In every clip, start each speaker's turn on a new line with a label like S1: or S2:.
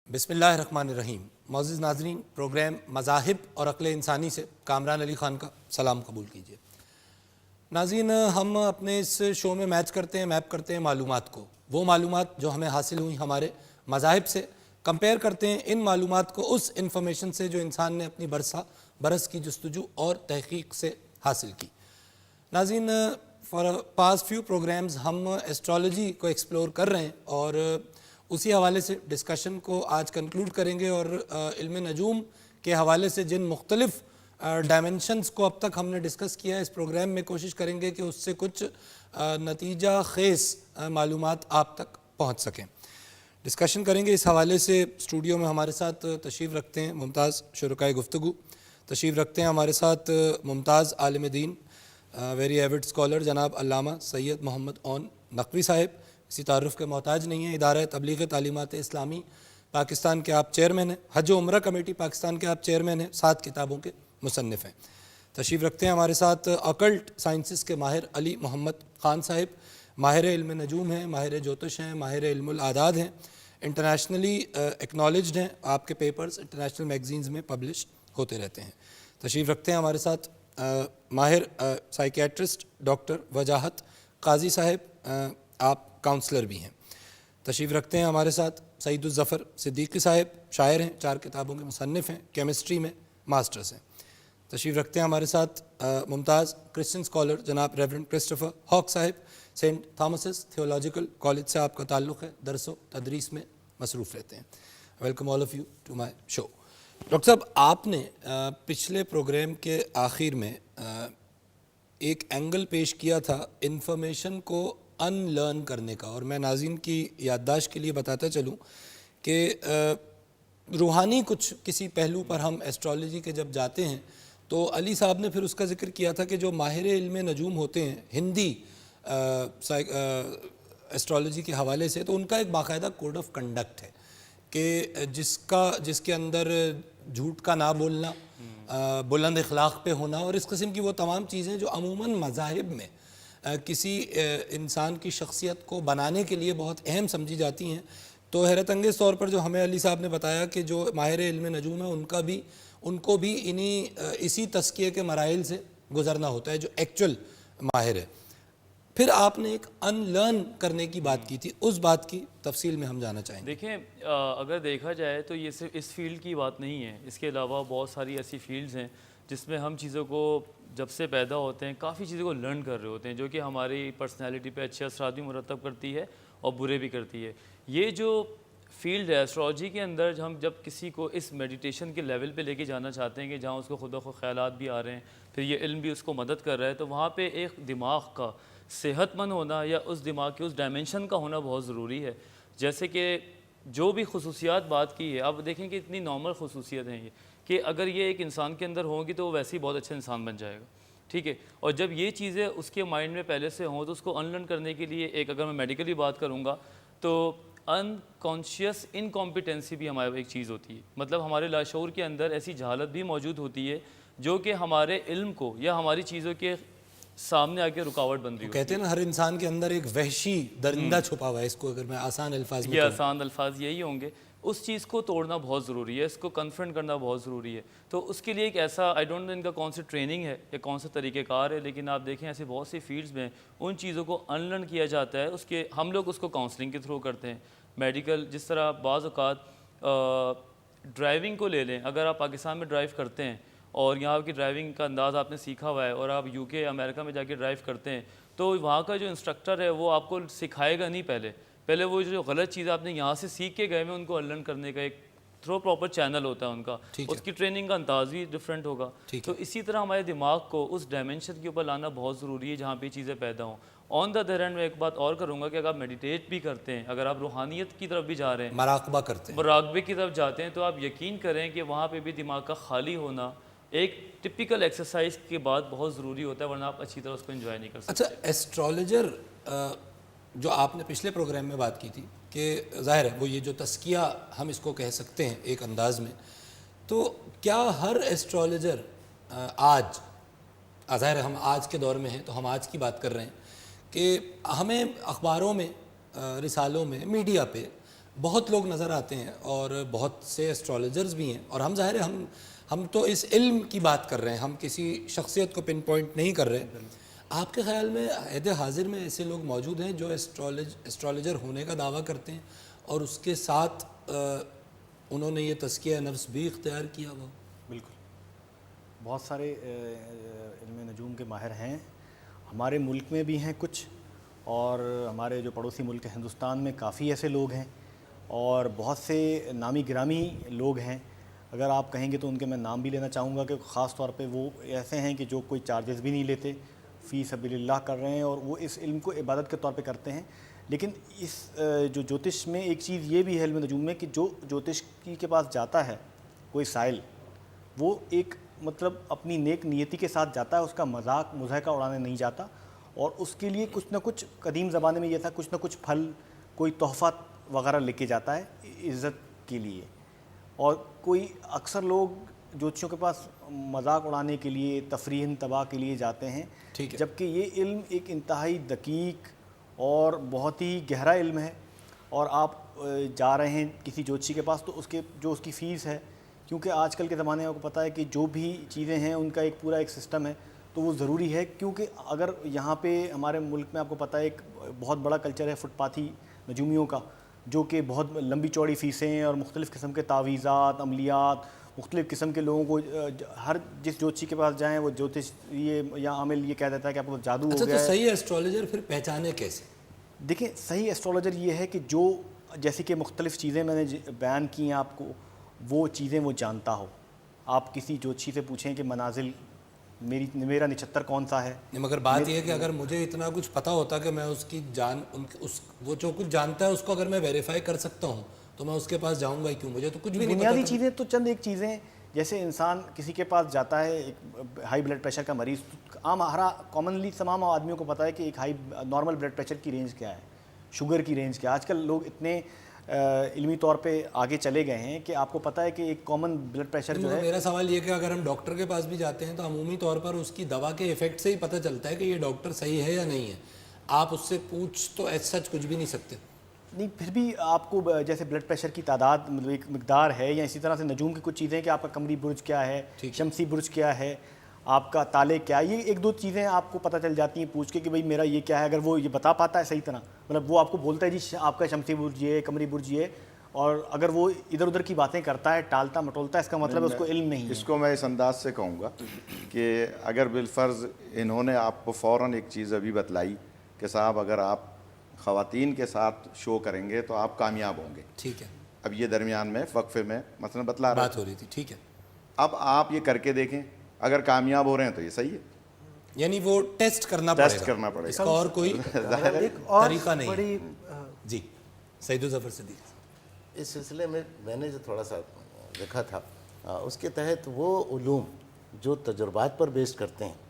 S1: بسم اللہ الرحمن الرحیم. معزز ناظرین، پروگرام مذاہب اور عقل انسانی سے کامران علی خان کا سلام قبول کیجیے. ناظرین، ہم اپنے اس شو میں میپ کرتے ہیں معلومات کو، وہ معلومات جو ہمیں حاصل ہوئی ہمارے مذاہب سے، کمپیئر کرتے ہیں ان معلومات کو اس انفارمیشن سے جو انسان نے اپنی برس کی جستجو اور تحقیق سے حاصل کی. ناظرین، فار پاسٹ فیو پروگرامز ہم ایسٹرالوجی کو ایکسپلور کر رہے ہیں اور اسی حوالے سے ڈسکشن کو آج کنکلوڈ کریں گے، اور علم نجوم کے حوالے سے جن مختلف ڈائمنشنز کو اب تک ہم نے ڈسکس کیا ہے اس پروگرام میں، کوشش کریں گے کہ اس سے کچھ نتیجہ خیز معلومات آپ تک پہنچ سکیں. ڈسکشن کریں گے اس حوالے سے. اسٹوڈیو میں ہمارے ساتھ تشریف رکھتے ہیں ممتاز شرکائے گفتگو، تشریف رکھتے ہیں ہمارے ساتھ ممتاز عالم دین، ویری ایوڈ اسکالر جناب علامہ سید محمد اون نقوی صاحب. کسی تعارف کے محتاج نہیں ہیں. ادارہ تبلیغ تعلیمات اسلامی پاکستان کے آپ چیئرمین ہیں. حج و عمرہ کمیٹی پاکستان کے آپ چیئرمین ہیں. 7 کتابوں کے مصنف ہیں. تشریف رکھتے ہیں ہمارے ساتھ اکلٹ سائنسز کے ماہر علی محمد خان صاحب. ماہر علم نجوم ہیں، ماہر جوتش ہیں، ماہر علم الاعداد ہیں، انٹرنیشنلی ایکنالجڈ ہیں. آپ کے پیپرز انٹرنیشنل میگزینز میں پبلش ہوتے رہتے ہیں. تشریف رکھتے ہیں ہمارے ساتھ ماہر سائیکیٹرسٹ ڈاکٹر وجاہت قاضی صاحب، آپ کاؤنسلر بھی ہیں. تشریف رکھتے ہیں ہمارے ساتھ سعید الظفر صدیقی صاحب، شاعر ہیں، 4 کتابوں کے مصنف ہیں، کیمسٹری میں ماسٹرز ہیں. تشریف رکھتے ہیں ہمارے ساتھ ممتاز کرسچن اسکالر جناب ریورنڈ کرسٹوفر ہاک صاحب. سینٹ تھامسز تھیولوجیکل کالج سے آپ کا تعلق ہے، درس و تدریس میں مصروف رہتے ہیں. Welcome all of you to my show. Doctor صاحب، آپ نے پچھلے پروگرام کے آخر میں ایک اینگل پیش کیا تھا انفارمیشن کو ان لرن کرنے کا، اور میں ناظرین کی یادداشت کے لیے بتاتا چلوں کہ روحانی کسی پہلو پر ہم ایسٹرالوجی کے جب جاتے ہیں تو علی صاحب نے پھر اس کا ذکر کیا تھا کہ جو ماہر علم نجوم ہوتے ہیں ہندی ایسٹرالوجی کے حوالے سے، تو ان کا ایک باقاعدہ کوڈ آف کنڈکٹ ہے کہ جس کے اندر جھوٹ کا نہ بولنا، بلند اخلاق پہ ہونا، اور اس قسم کی وہ تمام چیزیں جو عموماً مذاہب میں کسی انسان کی شخصیت کو بنانے کے لیے بہت اہم سمجھی جاتی ہیں. تو حیرت انگیز طور پر جو ہمیں علی صاحب نے بتایا کہ جو ماہر علم نجوم ہے ان کو بھی اسی تزکیے کے مراحل سے گزرنا ہوتا ہے جو ایکچول ماہر ہے. پھر آپ نے ایک ان لرن کرنے کی بات کی تھی، اس بات کی تفصیل میں ہم جانا چاہیں گے.
S2: دیکھیں، اگر دیکھا جائے تو یہ صرف اس فیلڈ کی بات نہیں ہے. اس کے علاوہ بہت ساری ایسی فیلڈز ہیں جس میں ہم چیزوں کو جب سے پیدا ہوتے ہیں کافی چیزوں کو لرن کر رہے ہوتے ہیں، جو کہ ہماری پرسنالٹی پہ اچھے اثرات بھی مرتب کرتی ہے اور برے بھی کرتی ہے. یہ جو فیلڈ ہے ایسٹرالوجی کے اندر، ہم جب کسی کو اس میڈیٹیشن کے لیول پہ لے کے جانا چاہتے ہیں کہ جہاں اس کو خود بخود خیالات بھی آ رہے ہیں، پھر یہ علم بھی اس کو مدد کر رہا ہے، تو وہاں پہ ایک دماغ کا صحت مند ہونا یا اس دماغ کے اس ڈائمنشن کا ہونا بہت ضروری ہے. جیسے کہ جو بھی خصوصیات بات کی ہے، اب دیکھیں کہ اتنی نارمل خصوصیت ہیں یہ کہ اگر یہ ایک انسان کے اندر ہوں گی تو وہ ویسے ہی بہت اچھا انسان بن جائے گا، ٹھیک ہے. اور جب یہ چیزیں اس کے مائنڈ میں پہلے سے ہوں تو اس کو انلرن کرنے کے لیے اگر میں میڈیکلی بات کروں گا تو انکانشیس انکمپیٹنسی بھی ہماری ایک چیز ہوتی ہے. مطلب ہمارے لاشعور کے اندر ایسی جہالت بھی موجود ہوتی ہے جو کہ ہمارے علم کو یا ہماری چیزوں کے سامنے آ کے رکاوٹ بن رہی ہوتی ہے.
S1: کہتے ہیں نا ہر انسان کے اندر ایک وحشی درندہ چھپا ہوا ہے. اس کو اگر میں آسان الفاظ میں
S2: یہ آسان الفاظ یہی ہوں گے. اس چیز کو توڑنا بہت ضروری ہے، اس کو کنفرنٹ کرنا بہت ضروری ہے. تو اس کے لیے ایک ایسا آئی ڈونٹ نو ان کا کون سی ٹریننگ ہے یا کون سا طریقہ کار ہے، لیکن آپ دیکھیں ایسے بہت سی فیلڈز میں ان چیزوں کو انلرن کیا جاتا ہے. ہم لوگ اس کو کاؤنسلنگ کے تھرو کرتے ہیں، میڈیکل. جس طرح بعض اوقات ڈرائیونگ کو لے لیں، اگر آپ پاکستان میں ڈرائیو کرتے ہیں اور یہاں کی ڈرائیونگ کا انداز آپ نے سیکھا ہوا ہے اور آپ یو کے امریکہ میں جا کے ڈرائیو کرتے ہیں، تو وہاں کا جو انسٹرکٹر ہے وہ آپ کو سکھائے گا نہیں. پہلے وہ جو غلط چیز آپ نے یہاں سے سیکھ کے گئے میں ان کو لرن کرنے کا ایک تھرو پراپر چینل ہوتا ہے ان کا. اس کی ٹریننگ کا انداز بھی ڈفرینٹ ہوگا. تو اسی طرح ہمارے دماغ کو اس ڈائمنشن کے اوپر لانا بہت ضروری ہے جہاں پہ چیزیں پیدا ہوں. آن دا ادر ہینڈ میں ایک بات اور کروں گا کہ اگر آپ میڈیٹیٹ بھی کرتے ہیں، اگر آپ روحانیت کی طرف بھی جا رہے ہیں، مراقبے کی طرف جاتے ہیں، تو آپ یقین کریں کہ وہاں پہ بھی دماغ کا خالی ہونا ایک ٹپیکل ایکسرسائز کے بعد بہت ضروری ہوتا ہے، ورنہ آپ اچھی طرح اس کو انجوائے نہیں کر سکتے.
S1: اچھا، ایسٹرالوجر جو آپ نے پچھلے پروگرام میں بات کی تھی کہ ظاہر ہے وہ یہ جو تزکیہ ہم اس کو کہہ سکتے ہیں ایک انداز میں، تو کیا ہر ایسٹرالوجر آج، ظاہر ہے ہم آج کے دور میں ہیں تو ہم آج کی بات کر رہے ہیں، کہ ہمیں اخباروں میں، رسالوں میں، میڈیا پہ بہت لوگ نظر آتے ہیں اور بہت سے اسٹرالوجرز بھی ہیں، اور ہم ظاہر ہے ہم تو اس علم کی بات کر رہے ہیں، ہم کسی شخصیت کو پن پوائنٹ نہیں کر رہے. آپ کے خیال میں عہد حاضر میں ایسے لوگ موجود ہیں جو اسٹرالوجر ہونے کا دعویٰ کرتے ہیں اور اس کے ساتھ انہوں نے یہ تزکیہ نفس بھی اختیار کیا ہوا؟
S3: بالکل، بہت سارے علم نجوم کے ماہر ہیں، ہمارے ملک میں بھی ہیں کچھ، اور ہمارے جو پڑوسی ملک ہندوستان میں کافی ایسے لوگ ہیں، اور بہت سے نامی گرامی لوگ ہیں. اگر آپ کہیں گے تو ان کے میں نام بھی لینا چاہوں گا کہ خاص طور پہ وہ ایسے ہیں کہ جو کوئی چارجز بھی نہیں لیتے، فی سبیل اللہ کر رہے ہیں، اور وہ اس علم کو عبادت کے طور پہ کرتے ہیں. لیکن اس جو جوتش میں ایک چیز یہ بھی ہے علم نجوم میں کہ جو جوتش کے پاس جاتا ہے کوئی سائل، وہ ایک مطلب اپنی نیک نیتی کے ساتھ جاتا ہے، اس کا مذاق مضحکہ اڑانے نہیں جاتا، اور اس کے لیے کچھ نہ کچھ، قدیم زمانے میں یہ تھا، کچھ نہ کچھ پھل، کوئی تحفہ وغیرہ لے کے جاتا ہے عزت کے لیے. اور کوئی اکثر لوگ جوتشیوں کے پاس مذاق اڑانے کے لیے، تفریح تباہ کے لیے جاتے ہیں، جبکہ یہ علم ایک انتہائی دقیق اور بہت ہی گہرا علم ہے. اور آپ جا رہے ہیں کسی جوتشی کے پاس تو اس کی فیس ہے، کیونکہ آج کل کے زمانے میں آپ کو پتہ ہے کہ جو بھی چیزیں ہیں ان کا ایک پورا ایک سسٹم ہے، تو وہ ضروری ہے. کیونکہ اگر یہاں پہ ہمارے ملک میں آپ کو پتہ ہے ایک بہت بڑا کلچر ہے فٹ پاتھی نجومیوں کا، جو کہ بہت لمبی چوڑی فیسیں اور مختلف قسم کے تعویذات، عملیات، مختلف قسم کے لوگوں کو ہر جس جوتشی کے پاس جائیں وہ جوتش یہ یا عامل یہ کہہ دیتا ہے کہ آپ کو جادو ہو گیا ہے.
S1: اچھا، تو صحیح ایسٹرالوجر پھر پہچانے کیسے؟
S3: دیکھیں، صحیح ایسٹرالوجر یہ ہے کہ جو جیسے کہ مختلف چیزیں میں نے بیان کی ہیں آپ کو، وہ چیزیں وہ جانتا ہو. آپ کسی جوتشی سے پوچھیں کہ منازل میرا نچھتر کون سا ہے.
S1: مگر بات یہ ہے کہ اگر مجھے اتنا کچھ پتہ ہوتا کہ میں اس کی وہ جو کچھ جانتا ہے اس کو اگر میں ویریفائی کر سکتا ہوں تو میں اس کے پاس جاؤں گا کیوں؟ مجھے تو کچھ بھی نہیں پتا.
S3: بنیادی چیزیں تو چند ایک چیزیں، جیسے انسان کسی کے پاس جاتا ہے، ایک ہائی بلڈ پریشر کا مریض، عام کامنلی تمام آدمیوں کو پتہ ہے کہ ایک نارمل بلڈ پریشر کی رینج کیا ہے، شوگر کی رینج کیا ہے. آج کل لوگ اتنے علمی طور پہ آگے چلے گئے ہیں کہ آپ کو پتہ ہے کہ ایک کامن بلڈ پریشر جو ہے.
S1: میرا سوال یہ کہ اگر ہم ڈاکٹر کے پاس بھی جاتے ہیں تو عمومی طور پر اس کی دوا کے ایفیکٹ سے ہی پتہ چلتا ہے کہ یہ ڈاکٹر صحیح ہے یا نہیں ہے. آپ اس سے پوچھ تو ایز سچ کچھ بھی نہیں سکتے.
S3: نہیں، پھر بھی آپ کو جیسے بلڈ پریشر کی تعداد مطلب ایک مقدار ہے، یا اسی طرح سے نجوم کی کچھ چیزیں کہ آپ کا قمری برج کیا ہے، شمسی برج کیا ہے، آپ کا تالے کیا ہے، یہ ایک دو چیزیں آپ کو پتہ چل جاتی ہیں پوچھ کے کہ بھئی میرا یہ کیا ہے. اگر وہ یہ بتا پاتا ہے صحیح طرح، مطلب وہ آپ کو بولتا ہے جی آپ کا شمسی برج یہ ہے، قمری برج یہ، اور اگر وہ ادھر ادھر کی باتیں کرتا ہے، ٹالتا مٹولتا ہے، اس کا مطلب اس کو علم نہیں ہے.
S4: اس کو میں اس انداز سے کہوں گا کہ اگر بالفرض انہوں نے آپ کو فوراً ایک چیز ابھی بتلائی کہ صاحب اگر آپ خواتین کے ساتھ شو کریں گے تو آپ کامیاب ہوں گے،
S1: ٹھیک ہے،
S4: اب یہ درمیان میں وقفے میں مثلا بتلا رہا
S1: بات ہو رہی تھی، ٹھیک ہے،
S4: اب آپ یہ کر کے دیکھیں، اگر کامیاب ہو رہے ہیں تو یہ صحیح ہے.
S1: یعنی وہ ٹیسٹ کرنا پڑے گا،
S4: ٹیسٹ کرنا پڑے
S1: اس
S4: گا،
S1: کا اور کوئی
S3: ایک اور
S1: طریقہ نہیں.
S3: بڑی
S1: جی سعید الظفر صدیق.
S5: اس سلسلے میں میں نے جو تھوڑا سا دیکھا تھا، اس کے تحت وہ علوم جو تجربات پر بیس کرتے ہیں،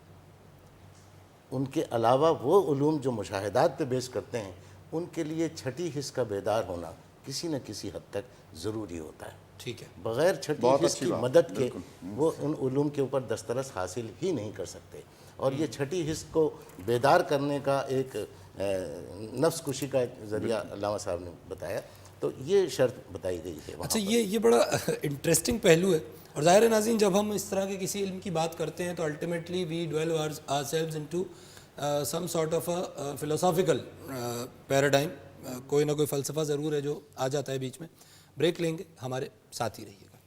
S5: ان کے علاوہ وہ علوم جو مشاہدات پہ بیس کرتے ہیں، ان کے لیے چھٹی حس کا بیدار ہونا کسی نہ کسی حد تک ضروری ہوتا ہے.
S1: ٹھیک ہے،
S5: بغیر چھٹی حس کی مدد کے وہ ان علوم کے اوپر دسترس حاصل ہی نہیں کر سکتے. اور یہ چھٹی حس کو بیدار کرنے کا ایک نفس کشی کا ایک ذریعہ علامہ صاحب نے بتایا، تو یہ شرط بتائی گئی ہے.
S1: اچھا، یہ بڑا انٹرسٹنگ پہلو ہے. اور ظاہر ہے ناظرین، جب ہم اس طرح کے کسی علم کی بات کرتے ہیں تو ultimately we dwell ourselves into some sort of a philosophical paradigm. کوئی نہ کوئی فلسفہ ضرور ہے جو آ جاتا ہے بیچ میں. بریک لیں گے، ہمارے ساتھ ہی رہیے گا.